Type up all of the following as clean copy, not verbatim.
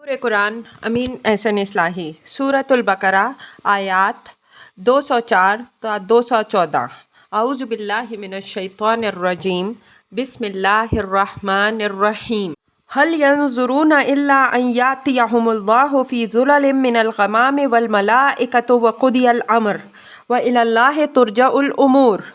पूरे कुरान अमीन एहसन इस्लाही सूरतुल बकरा आयात 204 تا 214 अऊज़ु बिल्लाहि मिनश शैतानिर रजीम बिस्मिल्लाहिर रहमानिर रहीम हल यंजुरूना इल्ला अन यातियहुमुल्लाहु फी ज़ुललिम मिनल गमामि वल मलाइकतु व क़ुदियल अम्र व इलल्लाहि तुरजउल उमूर।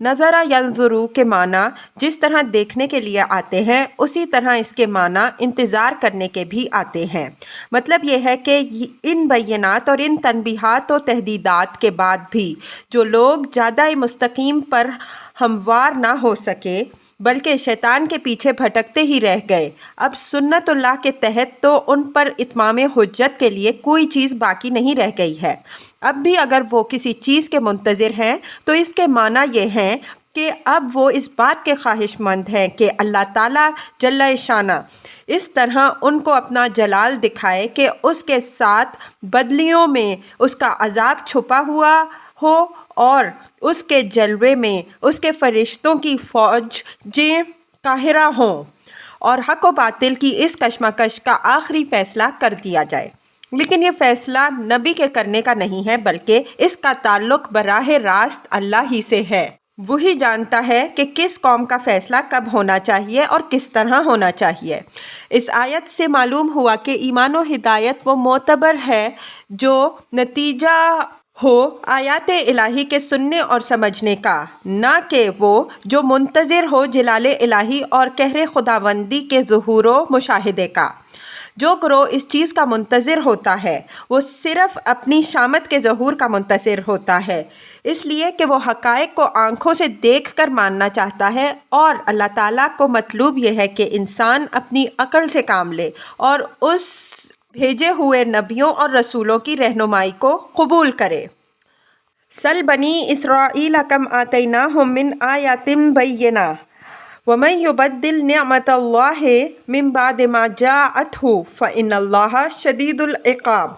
नज़रा यंजुरू के माना जिस तरह देखने के लिए आते हैं उसी तरह इसके माना इंतज़ार करने के भी आते हैं। मतलब यह है कि इन बैनात और इन तनबीहात और तहदीदात के बाद भी जो लोग ज़्यादा मुस्तकीम पर हमवार ना हो सके बल्कि शैतान के पीछे भटकते ही रह गए, अब सुन्नतुल्लाह के तहत तो उन पर इत्माम हुज्जत के लिए कोई चीज़ बाकी नहीं रह गई है। अब भी अगर वो किसी चीज़ के मुंतज़िर हैं तो इसके माना ये हैं कि अब वो इस बात के ख्वाहिशमंद हैं कि अल्लाह ताला जल्ल शाना इस तरह उनको अपना जलाल दिखाए कि उसके साथ बदलियों में उसका अजाब छुपा हुआ हो और उसके जलवे में उसके फरिश्तों की फ़ौजें काहिरा हों और हक़ व बातिल की इस कशमकश का आखिरी फ़ैसला कर दिया जाए। लेकिन ये फ़ैसला नबी के करने का नहीं है बल्कि इसका ताल्लुक़ बराह रास्त अल्लाह ही से है। वही जानता है कि किस कौम का फ़ैसला कब होना चाहिए और किस तरह होना चाहिए। इस आयत से मालूम हुआ कि ईमान व हिदायत वो मोतबर है जो नतीजा हो आयात इलाही के सुनने और समझने का, ना कि वो जो मुंतज़िर हो जलाल इलाही और कहरे खुदावंदी के ज़ुहूर व मुशाहिदे का। जो ग्रोह इस चीज़ का मुंतज़िर होता है वो सिर्फ़ अपनी शामत के ज़हूर का मुंतज़िर होता है, इसलिए कि वो हक़ाइक़ को आँखों से देख कर मानना चाहता है और अल्लाह ताला को मतलूब यह है कि इंसान अपनी अक़ल से काम ले और उस भेजे हुए नबियों और रसूलों की रहनुमाई को कबूल करे। सल बनी इसराईल कम आतैनाहुम मिन आयातिम बय्यिना वमन युबद्दिल निअमतल्लाहि मिन बादि मा जाअतहु फ़इन्नल्लाह शदीदुल इक़ाब।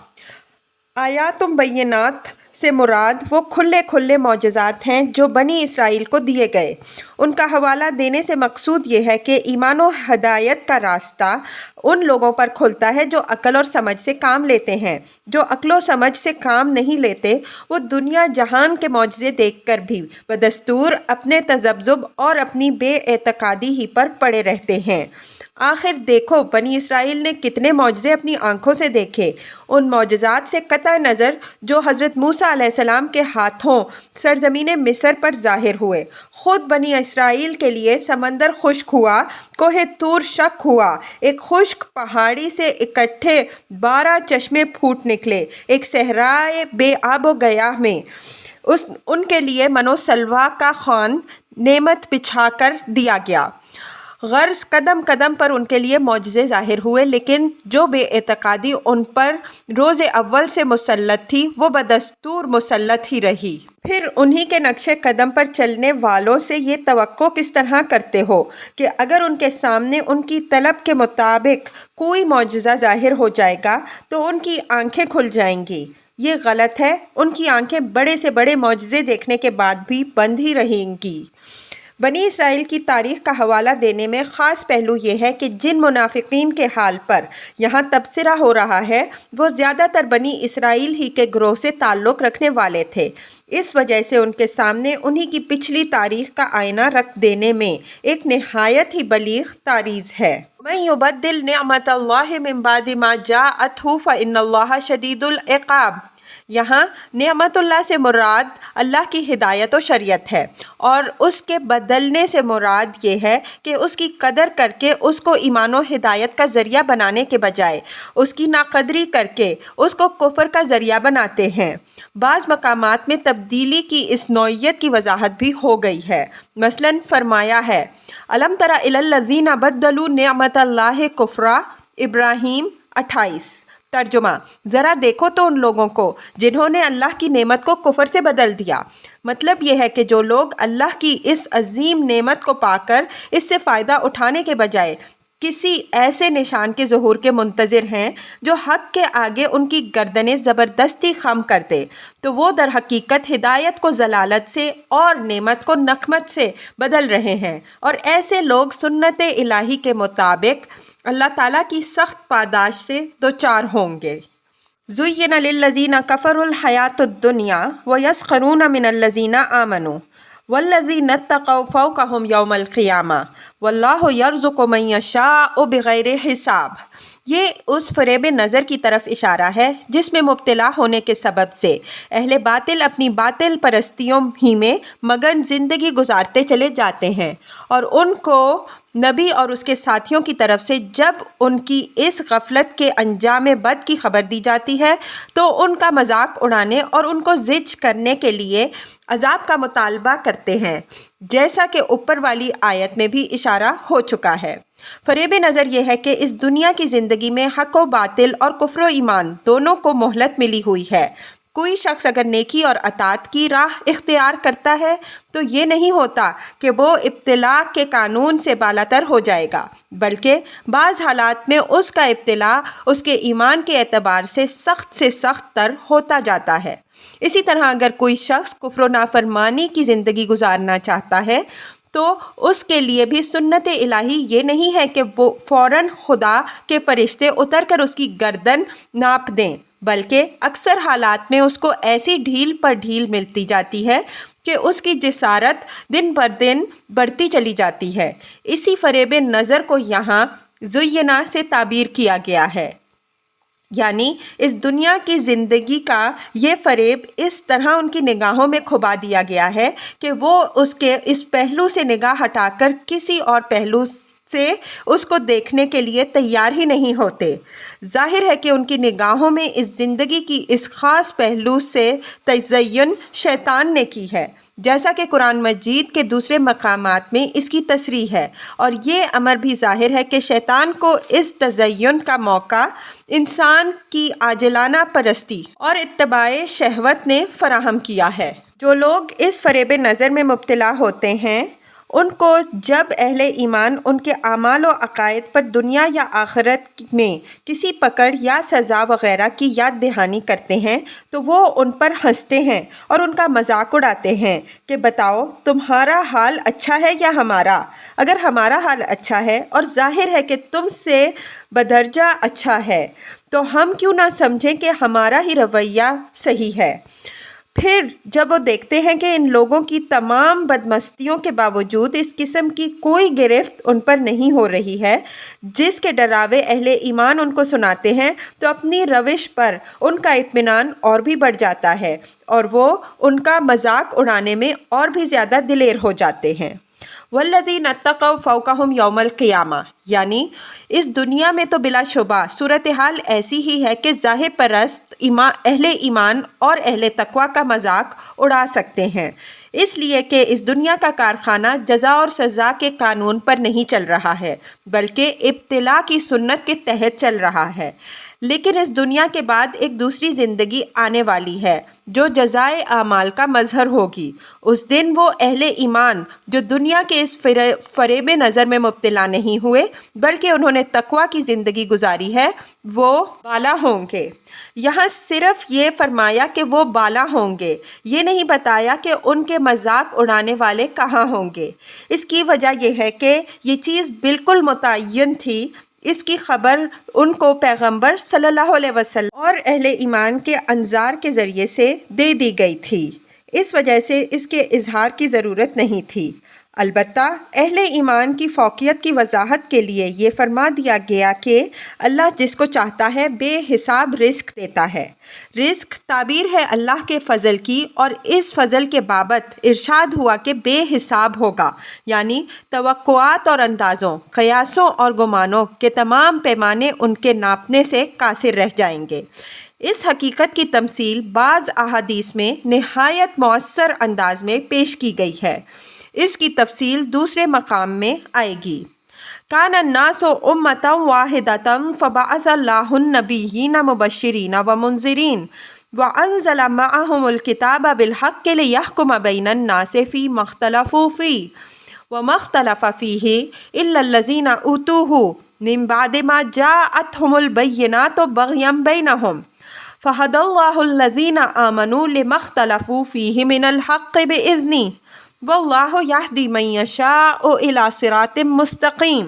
आयातुम बय्यिनात से मुराद वो खुले खुले मौजज़ात हैं जो बनी इसराइल को दिए गए। उनका हवाला देने से मकसूद ये है कि ईमान और हदायत का रास्ता उन लोगों पर खुलता है जो अक्ल और समझ से काम लेते हैं। जो अक्ल और समझ से काम नहीं लेते वो दुनिया जहान के मौजज़े देखकर भी बदस्तूर अपने तज़ब्ज़ुब और अपनी बेएतकादी ही पर पड़े रहते हैं। आखिर देखो बनी इसराइल ने कितने मौजज़े अपनी आँखों से देखे, उन मौजज़ात से कतई नज़र जो हज़रत मूसा अलैहिस्सलाम के हाथों सरज़मीन मिस्र पर ज़ाहिर हुए। ख़ुद बनी इसराइल के लिए समंदर खुश्क हुआ, कोहे तूर शक हुआ, एक खुश्क पहाड़ी से इकट्ठे 12 चश्मे फूट निकले, एक सहराए बेआब व गयाह में उनके लिए मनो सलवा का खान नेमत बिछा कर दिया गया। गर्ज़ कदम कदम पर उनके लिए मौजज़े ज़ाहिर हुए, लेकिन जो बेएतकादी उन पर रोज़े अव्वल से मुसल्लत थी वो बदस्तूर मुसल्लत ही रही। फिर उन्हीं के नक्शे कदम पर चलने वालों से ये तवक्को किस तरह करते हो कि अगर उनके सामने उनकी तलब के मुताबिक कोई मौजज़ा ज़ाहिर हो जाएगा तो उनकी आँखें खुल जाएंगी। ये गलत है, उनकी आँखें बड़े से बड़े मौजज़े देखने के बाद भी बंद ही रहेंगी। बनी इसराइल की तारीख़ का हवाला देने में ख़ास पहलू ये है कि जिन मुनाफिकीन के हाल पर यहाँ तबसरा हो रहा है वो ज़्यादातर बनी इसराइल ही के ग्रोह से ताल्लुक़ रखने वाले थे। इस वजह से उनके सामने उन्हीं की पिछली तारीख़ का आईना रख देने में एक नहायत ही बलीग़ तारीज़ है। मैं युबद्दिल निअमतल्लाहि मिन बादि मा जाअतहु फ़इन्नल्लाह शदीदुल इक़ाब। यहाँ निअमतुल्लाह से मुराद अल्लाह की हिदायत और शरीयत है और उसके बदलने से मुराद ये है कि उसकी कदर करके उसको ईमान और हिदायत का ज़रिया बनाने के बजाय उसकी नाक़दरी करके उसको कुफ़र का ज़रिया बनाते हैं। बाज़ मकामात में तब्दीली की इस नौइयत की वजाहत भी हो गई है। मसलन फरमाया है अलम तरा इलल्लज़ीना बद्दलू निअमतल्लाहि कुफ़रा इब्राहीम 28। तर्जुमा ज़रा देखो तो उन लोगों को जिन्होंने अल्लाह की नेमत को कुफ़र से बदल दिया। मतलब यह है कि जो लोग अल्लाह की इस अजीम नेमत को पाकर इससे फ़ायदा उठाने के बजाय किसी ऐसे निशान के ज़ुहूर के मुंतज़िर हैं जो हक़ के आगे उनकी गर्दनें ज़बरदस्ती खम कर दे, तो वो दर हकीकत हिदायत को ज़लालत से और नेमत को नकमत से बदल रहे हैं। और ऐसे लोग सुन्नत इलाही के मुताबिक اللہ ताला की सख्त पादाश से दो चार होंगे। ज़ुय्यिन लिल्लज़ीना कफ़रुल हयातुद दुनिया व यस्खरून मिनल्लज़ीना आमनू वल्लज़ीना इत्तक़ौ फ़ौक़हुम यौमल क़ियामा वल्लाहु यर्ज़ुक़ु मन यशाअ बिग़ैरि हिसाब। ये उस फ़रेब नज़र की तरफ इशारा है जिसमें मुब्तला होने के सबब से अहले बातिल अपनी बातिल परस्तियों ही में मगन ज़िंदगी गुजारते चले जाते हैं, और उनको नबी और उसके साथियों की तरफ से जब उनकी इस गफलत के अंजाम बद की खबर दी जाती है तो उनका मजाक उड़ाने और उनको ज़िज करने के लिए अजाब का मुतालबा करते हैं, जैसा कि ऊपर वाली आयत में भी इशारा हो चुका है। फ़रेब नज़र ये है कि इस दुनिया की ज़िंदगी में हक़ व बातिल और कुफ्र व ईमान दोनों को मोहलत मिली हुई है। कोई शख्स अगर नेकी और अतात की राह इख्तियार करता है तो ये नहीं होता कि वो इब्तिला के कानून से बालातर हो जाएगा, बल्कि बाज़ हालात में उसका इब्तिला उसके ईमान के एतबार से सख्त तर होता जाता है। इसी तरह अगर कोई शख्स कुफ्र व नाफरमानी की ज़िंदगी गुजारना चाहता है तो उसके लिए भी सुन्नत इलाही ये नहीं है कि वो फ़ौरन खुदा के फ़रिश्ते उतर कर उसकी गर्दन नाप दें, बल्कि अक्सर हालात में उसको ऐसी ढील पर ढील मिलती जाती है कि उसकी जिसारत दिन पर दिन बढ़ती चली जाती है। इसी फ़रेब नज़र को यहाँ ज़ुय्यना से ताबीर किया गया है, यानी इस दुनिया की ज़िंदगी का ये फ़रेब इस तरह उनकी निगाहों में खुबा दिया गया है कि वो उसके इस पहलू से निगाह हटाकर किसी और पहलू से उसको देखने के लिए तैयार ही नहीं होते। ज़ाहिर है कि उनकी निगाहों में इस ज़िंदगी की इस ख़ास पहलू से तज़य्युन शैतान ने की है, जैसा कि कुरान मजीद के दूसरे मकामात में इसकी तसरीह है, और ये अमर भी ज़ाहिर है कि शैतान को इस तज़य्युन का मौका इंसान की आजिलाना परस्ती और इत्तबाए शहवत ने फ़राहम किया है। जो लोग इस फ़रेब नज़र में मुब्तला होते हैं उनको जब अहले ईमान उनके आमाल व अक़ायद पर दुनिया या आखिरत में किसी पकड़ या सज़ा वग़ैरह की याद दहानी करते हैं तो वो उन पर हंसते हैं और उनका मजाक उड़ाते हैं कि बताओ तुम्हारा हाल अच्छा है या हमारा। अगर हमारा हाल अच्छा है और ज़ाहिर है कि तुमसे बदरजा अच्छा है तो हम क्यों ना समझें कि हमारा ही रवैया सही है। फिर जब वो देखते हैं कि इन लोगों की तमाम बदमस्तियों के बावजूद इस किस्म की कोई गिरफ्त उन पर नहीं हो रही है जिसके डरावे अहले ईमान उनको सुनाते हैं, तो अपनी रविश पर उनका इत्मीनान और भी बढ़ जाता है और वो उनका मजाक उड़ाने में और भी ज़्यादा दिलेर हो जाते हैं। वल्लज़ीना इत्तक़ौ फ़ौक़हुम यौमल क़ियामा, यानी इस दुनिया में तो बिलाशुबा सूरत हाल ऐसी ही है कि ज़ाहिर परस्त अहले ईमान और अहले तक़वा का मजाक उड़ा सकते हैं, इसलिए कि इस दुनिया का कारखाना जज़ा और सज़ा के कानून पर नहीं चल रहा है बल्कि इब्तिला की सुन्नत के तहत चल रहा है। लेकिन इस दुनिया के बाद एक दूसरी ज़िंदगी आने वाली है जो जज़ाए आमाल का मज़हर होगी। उस दिन वो अहले ईमान जो दुनिया के इस फ़रेब नज़र में मुब्तला नहीं हुए बल्कि उन्होंने तक़वा की ज़िंदगी गुजारी है वो बाला होंगे। यहाँ सिर्फ़ ये फरमाया कि वो बाला होंगे, ये नहीं बताया कि उनके मजाक उड़ाने वाले कहाँ होंगे। इसकी वजह यह है कि ये चीज़ बिल्कुल मुतय्यन थी, इसकी खबर उनको पैगंबर सल्लल्लाहु अलैहि वसल्लम और अहले ईमान के अंजार के ज़रिए से दे दी गई थी, इस वजह से इसके इजहार की ज़रूरत नहीं थी। अलबत्ता अहले ईमान की फ़ौक़ियत की वजाहत के लिए ये फरमा दिया गया कि अल्लाह जिसको चाहता है बेहिसाब रिज़्क़ देता है। रिज़्क़ ताबीर है अल्लाह के फ़ज़ल की, और इस फ़ज़ल के बाबत इरशाद हुआ कि बेहिसाब होगा, यानी तवक्कुआत और अंदाज़ों, क़यासों और गुमानों के तमाम पैमाने उनके नापने से कासिर रह जाएंगे। इस हकीकत की तमसील बाज़ अहादीस में निहायत मौसर अंदाज में पेश की गई है। इसकी तफसील दूसरे मकाम में आएगी। कान नासो उम्मतम वाहिदतम फ़बअसल्लाहुन नबिय्यीन मुबश्शिरीन व मुनज़िरीन व अंज़ला मअहुमुल किताब बिलहक़्क़ि लियहकुम बैनन नासि फ़ी मख्तलफ़ू फ़ीह व मख्तलफ़ फ़ीहि इल्लल्लज़ीना ऊतूहु मिन बअदि मा जाअतहुमुल बय्यिनातु बग़यन बैनहुम फ़हदल्लाहुल्लज़ीना आमनू लिमख्तलफ़ू फ़ीहि मिनल हक़्क़ि बिइज़्निहि वल्लाहु यहदी मन यशाअ इला सिरातिम मुस्तक़ीम।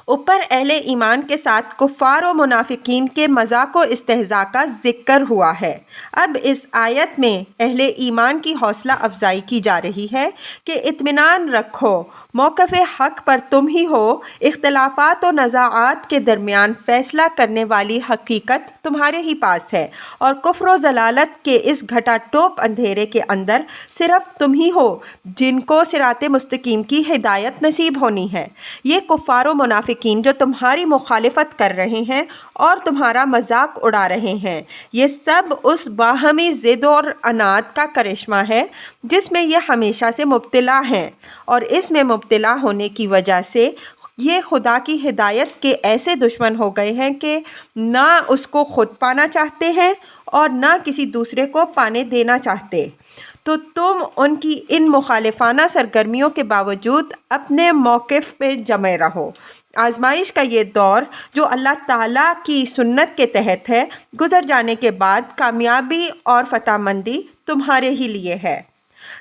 اوپر اہل ایمان کے ساتھ کفار و منافقین کے مذاق و استہزاء کا ذکر ہوا ہے۔ اب اس آیت میں اہل ایمان کی حوصلہ افزائی کی جا رہی ہے کہ اطمینان رکھو، موقف حق پر تم ہی ہو، اختلافات و نزاعات کے درمیان فیصلہ کرنے والی حقیقت تمہارے ہی پاس ہے، اور کفر و ضلالت کے اس گھٹا ٹوپ اندھیرے کے اندر صرف تم ہی ہو جن کو صراط مستقیم کی ہدایت نصیب ہونی ہے۔ یہ کفار و منافقین جو تمہاری مخالفت کر رہے ہیں اور تمہارا مذاق اڑا رہے ہیں، یہ سب اس باہمی ضد اور عناد کا کرشمہ ہے جس میں یہ ہمیشہ سے مبتلا ہیں، اور اس میں مبتلا ہونے کی وجہ سے یہ خدا کی ہدایت کے ایسے دشمن ہو گئے ہیں کہ نہ اس کو خود پانا چاہتے ہیں اور نہ کسی دوسرے کو پانے دینا چاہتے۔ تو تم ان کی ان مخالفانہ سرگرمیوں کے باوجود اپنے موقف پہ جمے رہو۔ آزمائش کا یہ دور جو اللہ تعالیٰ کی سنت کے تحت ہے، گزر جانے کے بعد کامیابی اور فتح مندی تمہارے ہی لیے ہے۔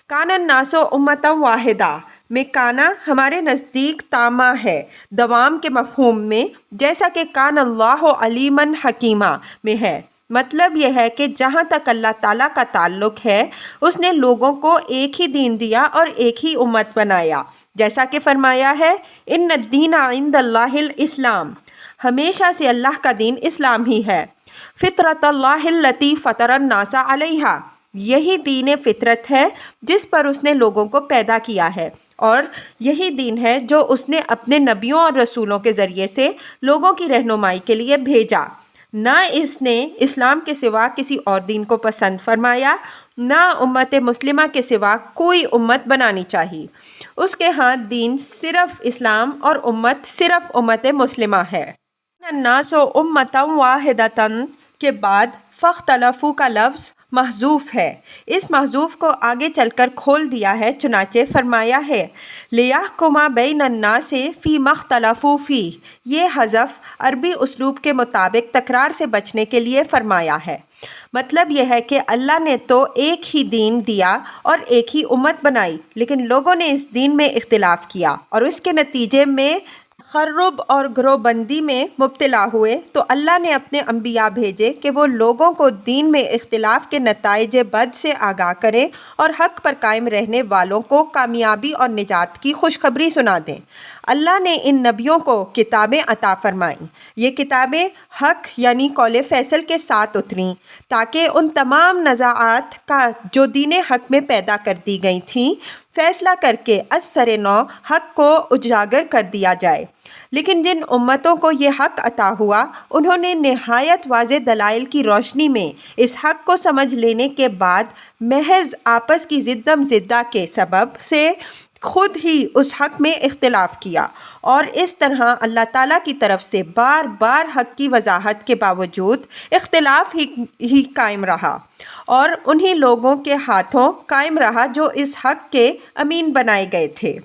کان الناس امۃ واحدہ میں کانا ہمارے نزدیک تامہ ہے دوام کے مفہوم میں، جیسا کہ کان اللہ علیمًا حکیمہ میں ہے۔ مطلب یہ ہے کہ جہاں تک اللہ تعالیٰ کا تعلق ہے، اس نے لوگوں کو ایک ہی دین دیا اور ایک ہی امت بنایا، جیسا کہ فرمایا ہے ان الدین عند اللہ الاسلام، ہمیشہ سے اللہ کا دین اسلام ہی ہے۔ فطرت اللہ التی فطر الناس علیہا، یہی دین فطرت ہے جس پر اس نے لوگوں کو پیدا کیا ہے، اور یہی دین ہے جو اس نے اپنے نبیوں اور رسولوں کے ذریعے سے لوگوں کی رہنمائی کے لیے بھیجا۔ نہ اس نے اسلام کے سوا کسی اور دین کو پسند فرمایا، نہ امت مسلمہ کے سوا کوئی امت بنانی چاہیے۔ اس کے ہاں دین صرف اسلام اور امت صرف امت مسلمہ ہے۔ الناس امۃ واحدۃ کے بعد فاختلفوا کا لفظ محذوف ہے۔ اس محذوف کو آگے چل کر کھول دیا ہے، چنانچہ فرمایا ہے لِیَحْکُمَ بَیْنَ النَّاسِ فِیمَا اخْتَلَفُوا فِیہ، یہ حذف عربی اسلوب کے مطابق تکرار سے بچنے کے لیے فرمایا ہے۔ مطلب یہ ہے کہ اللہ نے تو ایک ہی دین دیا اور ایک ہی امت بنائی، لیکن لوگوں نے اس دین میں اختلاف کیا اور اس کے نتیجے میں تخرب اور گروہ بندی میں مبتلا ہوئے، تو اللہ نے اپنے انبیاء بھیجے کہ وہ لوگوں کو دین میں اختلاف کے نتائج بد سے آگاہ کریں اور حق پر قائم رہنے والوں کو کامیابی اور نجات کی خوشخبری سنا دیں۔ اللہ نے ان نبیوں کو کتابیں عطا فرمائیں۔ یہ کتابیں حق یعنی قول فیصل کے ساتھ اتریں تاکہ ان تمام نزاعات کا جو دین حق میں پیدا کر دی گئی تھیں فیصلہ کر کے از سر نو حق کو اجاگر کر دیا جائے۔ لیکن جن امتوں کو یہ حق عطا ہوا، انہوں نے نہایت واضح دلائل کی روشنی میں اس حق کو سمجھ لینے کے بعد محض آپس کی ضدم زدہ کے سبب سے خود ہی اس حق میں اختلاف کیا، اور اس طرح اللہ تعالیٰ کی طرف سے بار بار حق کی وضاحت کے باوجود اختلاف ہی قائم رہا، اور انہی لوگوں کے ہاتھوں قائم رہا جو اس حق کے امین بنائے گئے تھے۔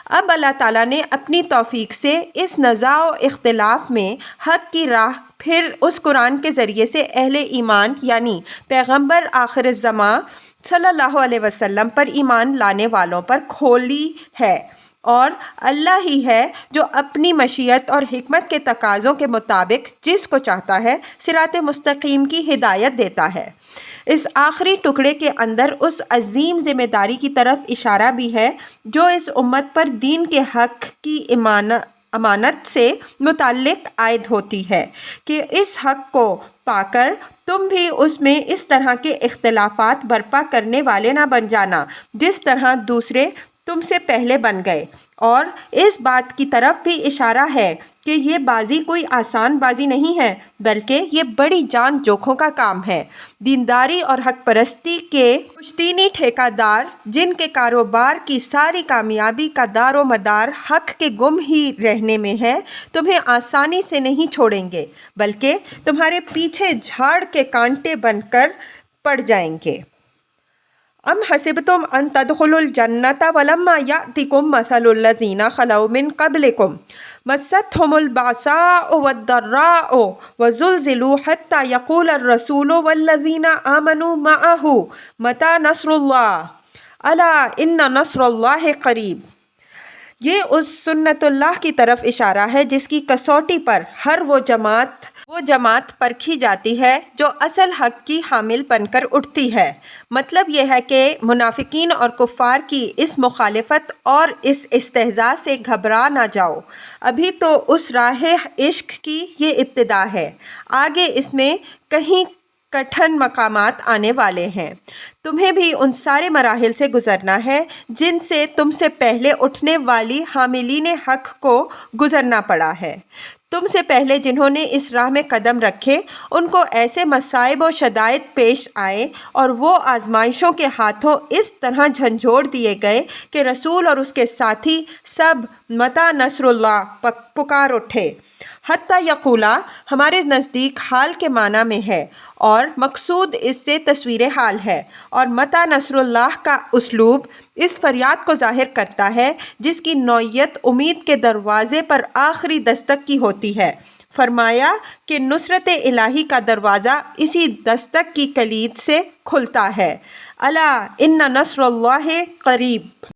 اب اللہ تعالیٰ نے اپنی توفیق سے اس نزاع و اختلاف میں حق کی راہ پھر اس قرآن کے ذریعے سے اہل ایمان یعنی پیغمبر آخر الزمان صلی اللہ علیہ وسلم پر ایمان لانے والوں پر کھولی ہے، اور اللہ ہی ہے جو اپنی مشیت اور حکمت کے تقاضوں کے مطابق جس کو چاہتا ہے صراط مستقیم کی ہدایت دیتا ہے۔ اس آخری ٹکڑے کے اندر اس عظیم ذمہ داری کی طرف اشارہ بھی ہے جو اس امت پر دین کے حق کی امانت سے متعلق عائد ہوتی ہے کہ اس حق کو پا کر تم بھی اس میں اس طرح کے اختلافات برپا کرنے والے نہ بن جانا جس طرح دوسرے تم سے پہلے بن گئے۔ اور اس بات کی طرف بھی اشارہ ہے کہ یہ بازی کوئی آسان بازی نہیں ہے، بلکہ یہ بڑی جان جوکھوں کا کام ہے۔ دینداری اور حق پرستی کے پشتینی ٹھیکہ دار جن کے کاروبار کی ساری کامیابی کا دار و مدار حق کے گم ہی رہنے میں ہے، تمہیں آسانی سے نہیں چھوڑیں گے، بلکہ تمہارے پیچھے جھاڑ کے کانٹے بن کر پڑ جائیں گے۔ ام حسبتم ان تدخلوا الجنۃ ولما یأتکم مثل الذین خلوا من قبلکم مستهم البأساء والضراء وزلزلوا حتى يقول الرسول والذین آمنوا معه متى نصر اللہ الا ان نصر اللہ قریب۔ یہ اس سنت اللہ کی طرف اشارہ ہے جس کی کسوٹی پر ہر وہ جماعت پرکھی جاتی ہے جو اصل حق کی حامل بن کر اٹھتی ہے۔ مطلب یہ ہے کہ منافقین اور کفار کی اس مخالفت اور اس استہزاء سے گھبرا نہ جاؤ، ابھی تو اس راہ عشق کی یہ ابتدا ہے، آگے اس میں کہیں کٹھن مقامات آنے والے ہیں۔ تمہیں بھی ان سارے مراحل سے گزرنا ہے جن سے تم سے پہلے اٹھنے والی حاملین حق کو گزرنا پڑا ہے۔ تم سے پہلے جنہوں نے اس راہ میں قدم رکھے ان کو ایسے مصائب و شدائد پیش آئے اور وہ آزمائشوں کے ہاتھوں اس طرح جھنجھوڑ دیے گئے کہ رسول اور اس کے ساتھی سب متی نصر اللہ پکار اٹھے۔ حتیٰ یقولا ہمارے نزدیک حال کے معنی میں ہے اور مقصود اس سے تصویر حال ہے، اور متی نصر اللہ کا اسلوب اس فریاد کو ظاہر کرتا ہے جس کی نوعیت امید کے دروازے پر آخری دستک کی ہوتی ہے۔ فرمایا کہ نصرت الہی کا دروازہ اسی دستک کی کلید سے کھلتا ہے۔ الا ان نصر اللہ قریب۔